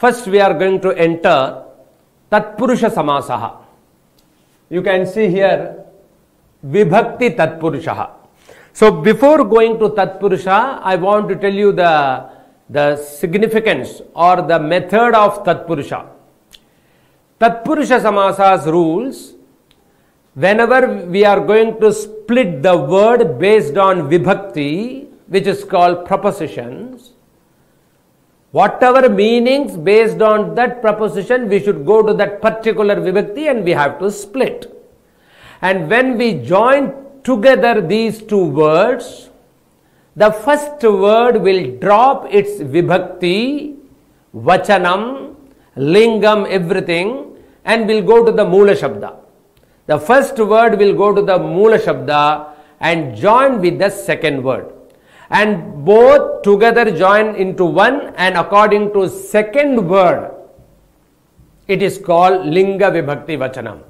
First we are going to enter Tatpurusha Samasaha. You can see here Vibhakti Tatpurusha. So before going to Tatpurusha, I want to tell you the significance or the method of Tatpurusha. Tatpurusha Samasa's rules: whenever we are going to split the word based on Vibhakti, which is called prepositions, whatever meanings based on that preposition, we should go to that particular Vibhakti and we have to split. And when we join together these two words, the first word will drop its Vibhakti, Vachanam, Lingam, everything, and will go to the Mula Shabda. The first word will go to the Mula Shabda and join with the second word. And both together join into one, and according to second word, it is called Linga Vibhakti Vachanam.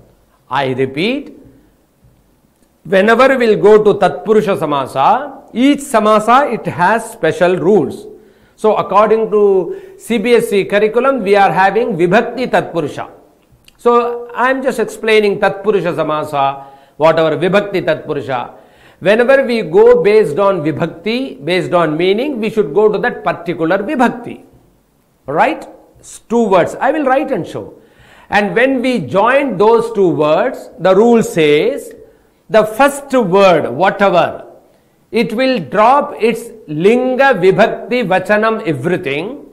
I repeat, whenever we will go to Tatpurusha Samasa, each Samasa, it has special rules. So according to CBSE curriculum, we are having Vibhakti Tatpurusha. So I am just explaining Tatpurusha Samasa, whatever Vibhakti Tatpurusha. Whenever we go based on Vibhakti, based on meaning, we should go to that particular Vibhakti. Right? Two words. I will write and show. And when we join those two words, the rule says, the first word, whatever, it will drop its Linga, Vibhakti, Vachanam, everything,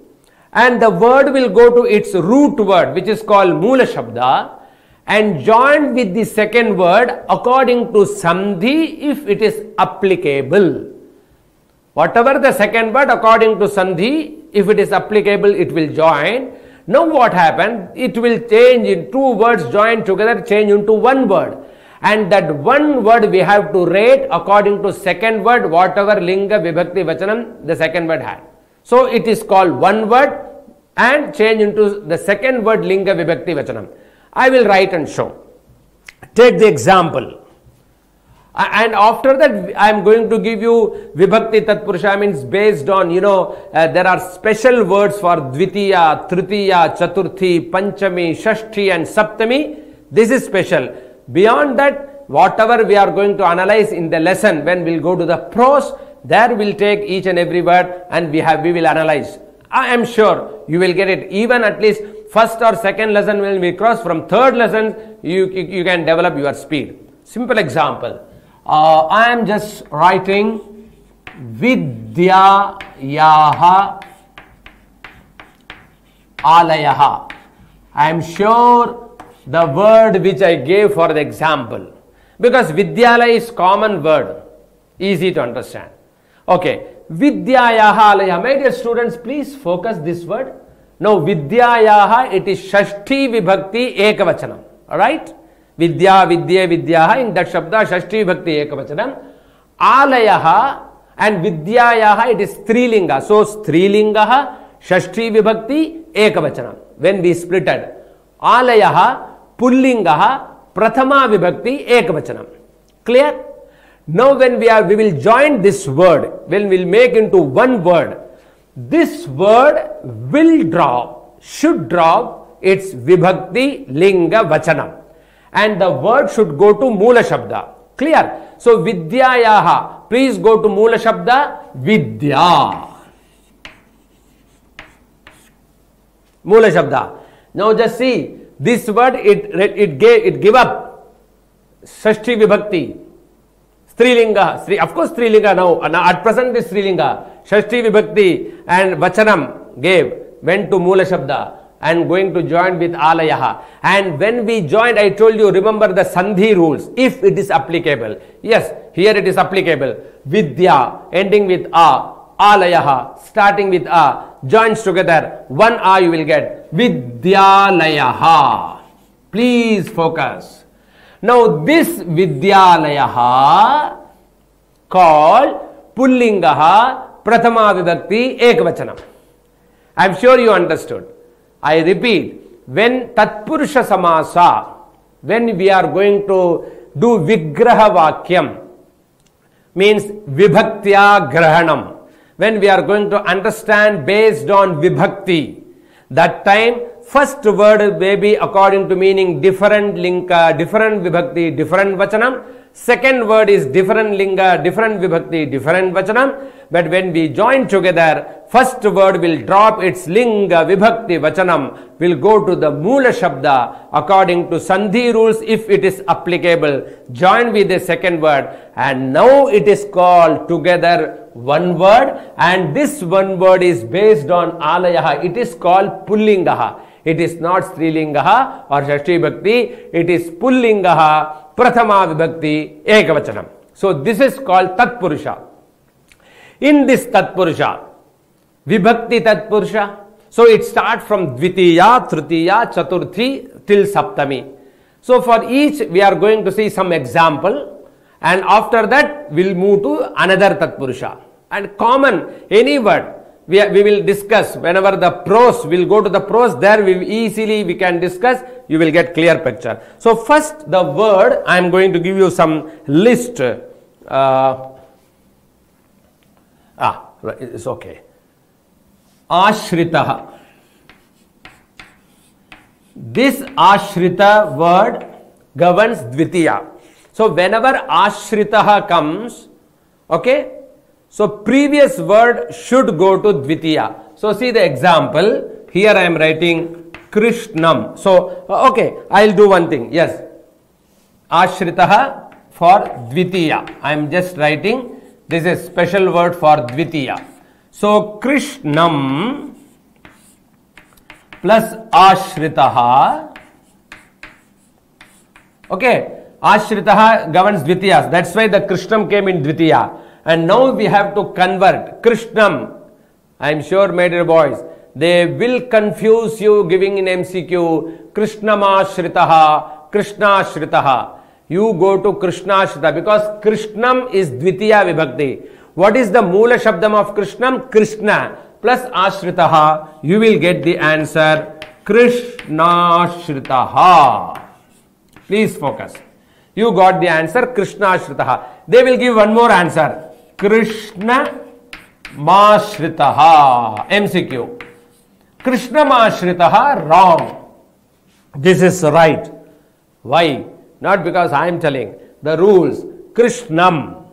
and the word will go to its root word, which is called Mula Shabda, and join with the second word according to Sandhi if it is applicable. Whatever the second word, according to Sandhi, if it is applicable, it will join. Now what happened? It will change in two words joined together, change into one word. And that one word we have to rate according to second word, whatever Linga, Vibhakti, Vachanam the second word had. So it is called one word and change into the second word Linga, Vibhakti, Vachanam. I will write and show. Take the example. And after that, I am going to give you Vibhakti Tatpurusha, means based on, there are special words for Dvitiya, Tritiya, Chaturthi, Panchami, Shashti and Saptami. This is special. Beyond that, whatever we are going to analyze in the lesson, when we will go to the prose, there we will take each and every word and we will analyze. I am sure you will get it. Even at least first or second lesson when we cross, from third lesson, you can develop your speed. Simple example. I am just writing Vidyayaha Alayaha. I am sure the word which I gave for the example, because Vidyalaya is common word, easy to understand. Okay, Vidyayaha Alaya. My dear students, please focus this word. Now Vidyayaha, it is Shashti Vibhakti Ekavachanam. Alright? Vidya, Vidya, Vidyaha, in that Shabda Shashti Vibhakti Ekavachanam. Alayaha and Vidyayaha, it is Strilinga. So Strilingaha, Shashti Vibhakti Ekavachanam. When we splitted. Alayaha, Pullingaha, Prathama Vibhakti Ekavachanam. Clear? Now when we will join this word, when we will make into one word, this word will drop, should drop its Vibhakti Linga Vachanam. And the word should go to Mula Shabda. Clear? So Vidyayaha, please go to Mula Shabda, Vidya. Mula Shabda. Now just see, this word it gave up Shashti Vibhakti. Strilinga, of course Strilinga now at present is Strilinga. Shashti Vibhakti and Vachanam went to Mula Shabda and going to join with Alayaha. And when we joined, I told you, remember the Sandhi rules, if it is applicable. Yes, here it is applicable. Vidya, ending with A, Alayaha, starting with A, joins together, one A you will get, Vidyalayaha. Please focus. Now this Vidyalayaha called Pullingaha Prathama Vibhakti Ekavachanam. I am sure you understood. I repeat, when Tatpurusha Samasa, when we are going to do Vigraha Vakyam, means Vibhaktya Grahanam, when we are going to understand based on Vibhakti, That time, first word may be according to meaning different linga, different vibhakti, different vachanam. Second word is different linga, different vibhakti, different vachanam. But when we join together, first word will drop its linga, vibhakti, vachanam, will go to the Moola Shabda according to Sandhi rules if it is applicable. Join with the second word, and now it is called together one word, and this one word is based on Alayaha. It is called Pullingaha. It is not Strilingaha or Shashti Bhakti. It is Pullingaha, Prathama Vibhakti, Ekavachanam. So this is called Tatpurusha. In this Tatpurusha, Vibhakti Tatpurusha, so it starts from Dvitiya, Tritiya, Chaturthi till Saptami. So for each we are going to see some example, and after that we'll move to another Tatpurusha. And common, any word we will discuss whenever the prose, will go to the prose, there we can discuss, you will get clear picture. So first the word, I am going to give you some list. It's okay. Ashritaha. This Ashrita word governs Dvitiya. So whenever Ashritaha comes, okay, so previous word should go to Dvitiya. So see the example. Here I am writing Krishnam. So okay, I'll do one thing. Yes, Ashritaha for Dvitiya. I am just writing. This is special word for Dvitiya. So Krishnam plus Ashritaha. Okay, Ashritaha governs Dvitiyas. That's why the Krishnam came in Dvitiya. And now we have to convert Krishnam. I am sure, my dear boys, they will confuse you giving in MCQ Krishnamashhritaha, Krishnashritaha. You go to Krishnashrita because Krishnam is Dvitiya Vibhakti. What is the Moola Shabdam of Krishnam? Krishna plus Ashritaha. You will get the answer Krishnashritaha. Please focus. You got the answer Krishnashritaha. They will give one more answer. Krishna Mashritaha. MCQ. Krishna Mashritaha, wrong. This is right. Why? Not because I am telling. The rules. Krishnam.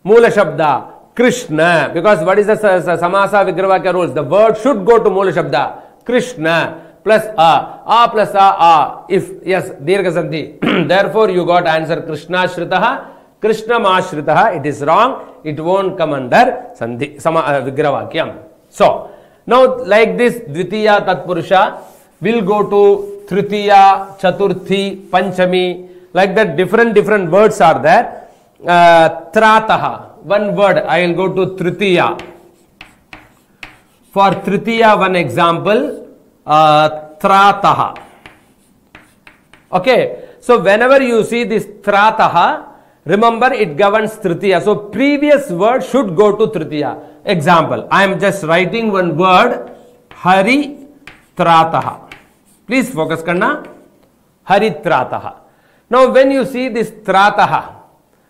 Moola Shabda. Krishna. Because what is the Samasa Vigravakya rules? The word should go to Moola Shabda. Krishna plus A plus A. If yes, Dirgha Sandhi. Therefore you got answer Krishnashritaha. Krishna Mashritaha. It is wrong. It won't come under Sandhi Vigravakyam. So now like this Dvitiya Tatpurusha will go to Tritiya, Chaturthi, Panchami. Like that different words are there. Trataha. One word. I will go to Tritiya. For Tritiya, one example. Trataha. Okay. So whenever you see this Trataha, remember it governs Tritiya. So previous word should go to Tritiya. Example. I am just writing one word. Hari Trataha. Please focus karna. Hari Trataha. Now when you see this Trataha,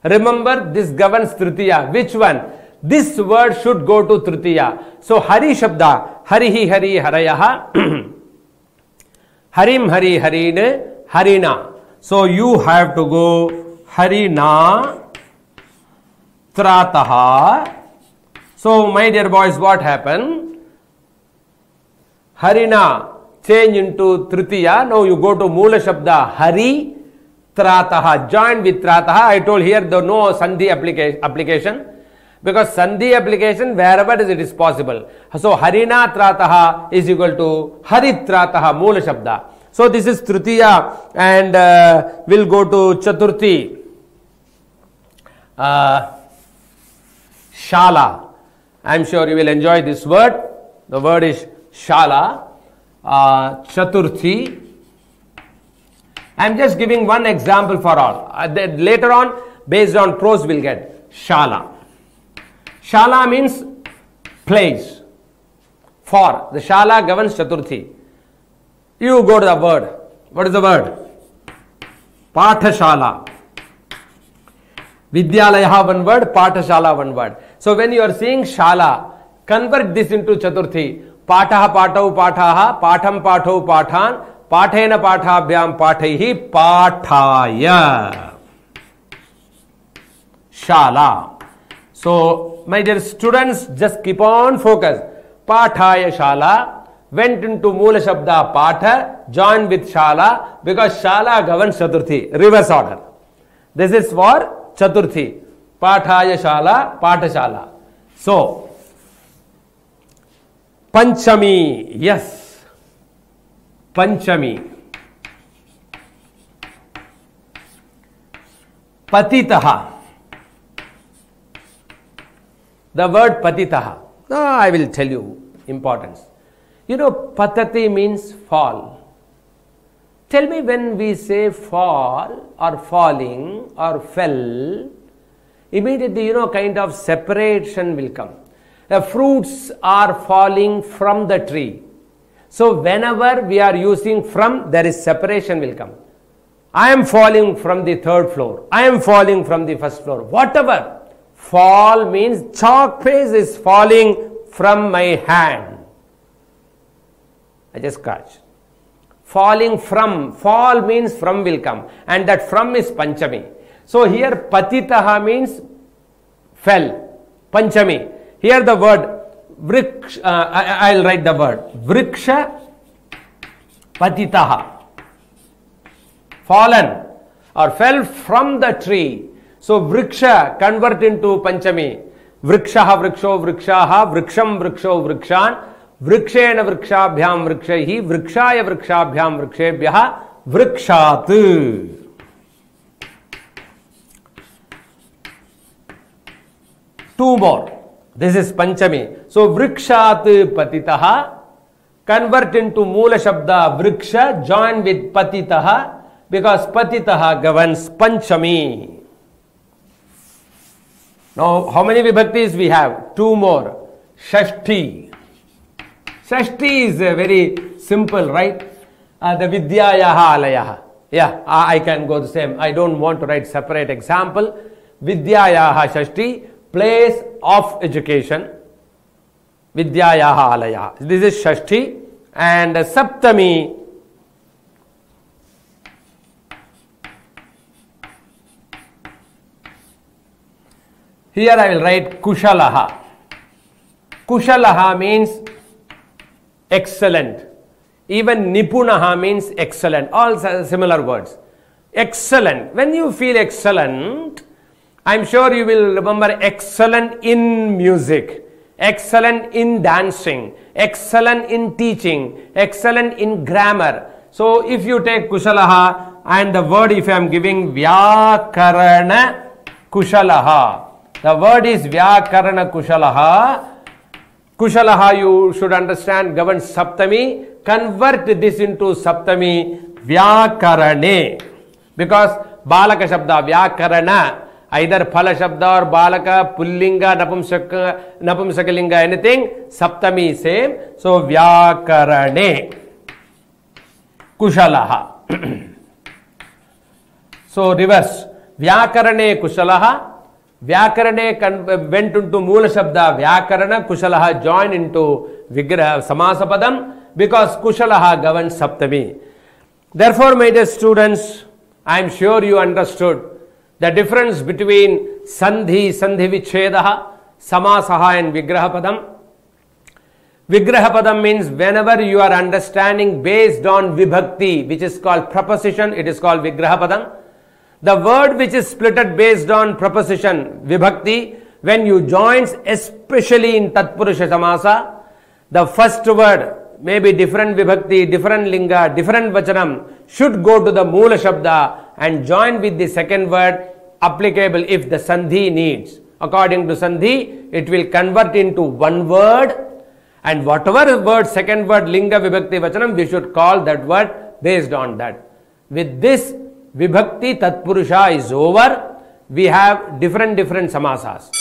remember this governs Tritiya. Which one? This word should go to Tritiya. So Hari Shabda. Harihi Hari Harayaha. Harim Hari Harine Harina. So you have to go Harina Trataha. So my dear boys, what happened? Harina change into Tritiya. Now you go to Moola Shabda Hari Trataha. Join with Trataha. I told here there no Sandhi application. Because Sandhi application wherever it is possible. So Harina Trataha is equal to Haritrataha Moola Shabda. So this is Tritiya, and we'll go to Chaturthi. Shala. I am sure you will enjoy this word. The word is Shala. Chaturthi. I am just giving one example for all. Later on, based on prose, we'll get Shala. Shala means place. For the Shala governs Chaturthi. You go to the word. What is the word? Pathashala. Vidyalaya one word, Pathashala one word. So when you are seeing Shala, convert this into Chaturthi. पाठः पाठौ पाठाः पाठं पाठौ पाठान् पाठेन पाठाभ्याम पाठैः पाठाय शाला. So my dear students, just keep on focus. Pathaya shala went into Moola Shabda Patha, joined with Shala, because Shala governs Chaturthi, reverse order. This is for Chaturthi. Pathaya shala, Pathashala. So Panchami, yes, Panchami. Patitaha. The word patitaha. I will tell you importance. You know, patati means fall. Tell me, when we say fall or falling or fell, immediately, you know, kind of separation will come. The fruits are falling from the tree. So whenever we are using from, there is separation will come. I am falling from the third floor. I am falling from the first floor. Whatever. Fall means chalk paste is falling from my hand. I just scratch. Falling from, fall means from will come, and that from is Panchami. So here patitaha means fell, Panchami. Here the word vriksha, I'll write the word vriksha patitaha, fallen or fell from the tree. So vriksha convert into Panchami. Vrikshaha vriksho vrikshaha vriksham vriksho vrikshan vrikshena vrikshabhyam vrikshaihi vrikshaya vrikshabhyam vrikshebhyah vrikshat. Two more. This is Panchami. So vrikshat patitaha, convert into Moola Shabda vriksha, join with patitaha, because patitaha governs Panchami. Now, how many vibhaktis we have? Two more. Shashti. Shashti is very simple, right? The Vidyayaha Alayaha. Yeah, I can go the same. I don't want to write separate example. Vidyayaha Shashti, place of education. Vidyayaha Alayaha. This is Shashti. And Saptami. Here I will write Kushalaha. Kushalaha means excellent. Even Nipunaha means excellent. All similar words. Excellent. When you feel excellent, I am sure you will remember excellent in music, excellent in dancing, excellent in teaching, excellent in grammar. So if you take Kushalaha and the word, if I am giving Vyakarana Kushalaha, the word is Vyakarana Kushalaha. Kushalaha, you should understand, governs Saptami. Convert this into Saptami Vyakarane. Because Balaka Shabda, Vyakarana, either Phala Shabda or Balaka, Pullinga, Napumsakalinga, anything, Saptami same. So Vyakarane Kushalaha. So reverse. Vyakarane Kushalaha. Vyakarane went into Moola Shabda Vyakarana, Kushalaha joined into Vigraha Samasapadam, because Kushalaha governs Saptami. Therefore, my dear students, I am sure you understood the difference between Sandhi, Sandhi Vichedaha, Samasaha and Vigrahapadam. Vigrahapadam means whenever you are understanding based on Vibhakti, which is called preposition, it is called Vigrahapadam. The word which is splitted based on preposition, Vibhakti, when you join, especially in Tatpurusha Samasa, the first word, maybe different Vibhakti, different Linga, different Vachanam, should go to the Moola Shabda and join with the second word applicable if the Sandhi needs. According to Sandhi, it will convert into one word, and whatever word, second word, Linga, Vibhakti, Vachanam, we should call that word based on that. With this, Vibhakti Tatpurusha is over. We have different samasas.